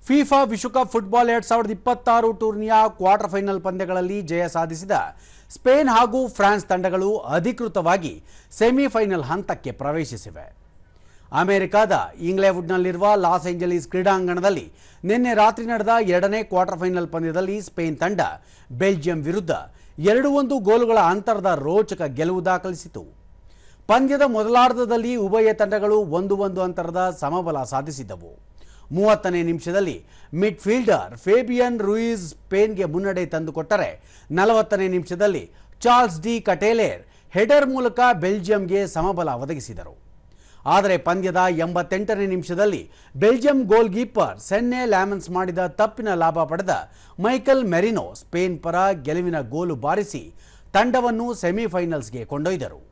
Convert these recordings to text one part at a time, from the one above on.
FIFA ವಿಶ್ವಕಪ್ football 2026 ಟೂರ್ನಿಯ quarter final ಪಂದ್ಯಗಳಲ್ಲಿ ಜಯ ಸಾಧಿಸಿದ ಸ್ಪೇನ್ ಹಾಗೂ ಫ್ರಾನ್ಸ್ ತಂಡಗಳು ಅಧಿಕೃತವಾಗಿ ಸೆಮಿಫೈನಲ್ ಹಂತಕ್ಕೆ ಪ್ರವೇಶಿಸಿವೆ. ಅಮೆರಿಕದ ಇಂಗ್ಲೆವುಡ್ನಲ್ಲಿರುವ ಲಾಸ್ ಏಂಜಲೀಸ್ ಕ್ರೀಡಾಂಗಣದಲ್ಲಿ ನಿನ್ನೆ ರಾತ್ರಿ ನಡೆದ ಎರಡನೇ ಕ್ವಾರ್ಟರ್ ಫೈನಲ್ ಪಂದ್ಯದಲ್ಲಿ ಸ್ಪೇನ್ ತಂಡ ಬೆಲ್ಜಿಯಂ ವಿರುದ್ಧ 2-1 ಗೋಲುಗಳ ಅಂತರದ ರೋಚಕ ಗೆಲುವು ದಾಖಲಿಸಿತು. ಪಂದ್ಯದ ಮೊದಲಾರ್ಧದಲ್ಲಿ ಉಭಯ ತಂಡಗಳು 1-1 ಅಂತರದ ಸಮಬಲ ಸಾಧಿಸಿದವು. 30ನೇ ನಿಮಿಷದಲ್ಲಿ ಮಿಡ್ಫೀಲ್ಡರ್ ಫೇಬಿಯನ್ ರೂಯಿಸ್ ಸ್ಪೇನ್ಗೆ ಮುನ್ನಡೆ ತಂದುಕೊಟ್ಟರೆ 40ನೇ ನಿಮಿಷದಲ್ಲಿ ಚಾರ್ಲ್ಸ್ ಡಿ ಕಟೇಲೆರ್ ಹೆಡರ್ ಮೂಲಕ ಬೆಲ್ಜಿಯಂಗೆ ಸಮಬಲ ಒದಗಿಸಿದರು. ಆದರೆ ಪಂದ್ಯದ 88ನೇ ನಿಮಿಷದಲ್ಲಿ ಬೆಲ್ಜಿಯಂ ಗೋಲ್ ಕೀಪರ್ ಸೆನ್ನೆ ಲ್ಯಾಮನ್ಸ್ ಮಾಡಿದ ತಪ್ಪಿನ ಲಾಭ ಪಡೆದ ಮೈಕಲ್ ಮೆರಿನೋ ಸ್ಪೇನ್ ಪರ ಗೆಲುವಿನ ಗೋಲು ಬಾರಿಸಿ ತಂಡವನ್ನು ಸೆಮಿಫೈನಲ್ಸ್ಗೆ ಕೊಂಡೊಯ್ದರು.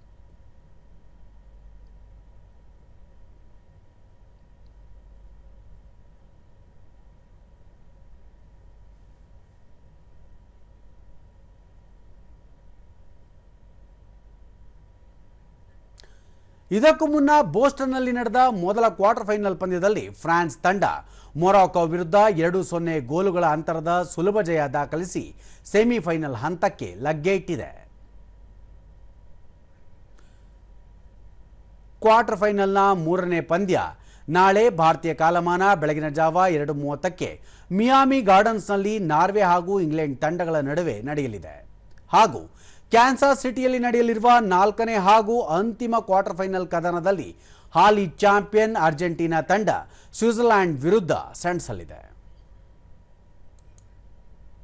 ಇದಕ್ಕೂ ಮುನ್ನ ಬೋಸ್ಟನ್ನಲ್ಲಿ ನಡೆದ ಮೊದಲ ಕ್ವಾರ್ಟರ್ ಫೈನಲ್ ಪಂದ್ಯದಲ್ಲಿ ಫ್ರಾನ್ಸ್ ತಂಡ ಮೊರಾಕೊ ವಿರುದ್ಧ 2-0 ಗೋಲುಗಳ ಅಂತರದ ಸುಲಭ ಜಯ ದಾಖಲಿಸಿ ಸೆಮಿಫೈನಲ್ ಹಂತಕ್ಕೆ ಲಗ್ಗೆ ಇಟ್ಟಿದೆ. ಕ್ವಾರ್ಟರ್ ಫೈನಲ್ನ 3ನೇ ಪಂದ್ಯ ನಾಳೆ ಭಾರತೀಯ ಕಾಲಮಾನ ಬೆಳಗಿನ ಜಾವ 2:30ಕ್ಕೆ ಮಿಯಾಮಿ ಗಾರ್ಡನ್ಸ್ನಲ್ಲಿ ನಾರ್ವೆ ಹಾಗೂ ಇಂಗ್ಲೆಂಡ್ ತಂಡಗಳ ನಡುವೆ ನಡೆಯಲಿದೆ. ಹಾಗೂ ಕ್ಯಾನ್ಸಾಸ್ ಸಿಟಿಯಲ್ಲಿ ನಡೆಯಲಿರುವ 4ನೇ ಹಾಗೂ ಅಂತಿಮ ಕ್ವಾರ್ಟರ್ ಫೈನಲ್ ಕದನದಲ್ಲಿ ಹಾಲಿ ಚಾಂಪಿಯನ್ ಅರ್ಜೆಂಟೀನಾ ತಂಡ ಸ್ವಿಟ್ಜರ್ಲೆಂಡ್ ವಿರುದ್ಧ ಸೆಣಸಲಿದೆ.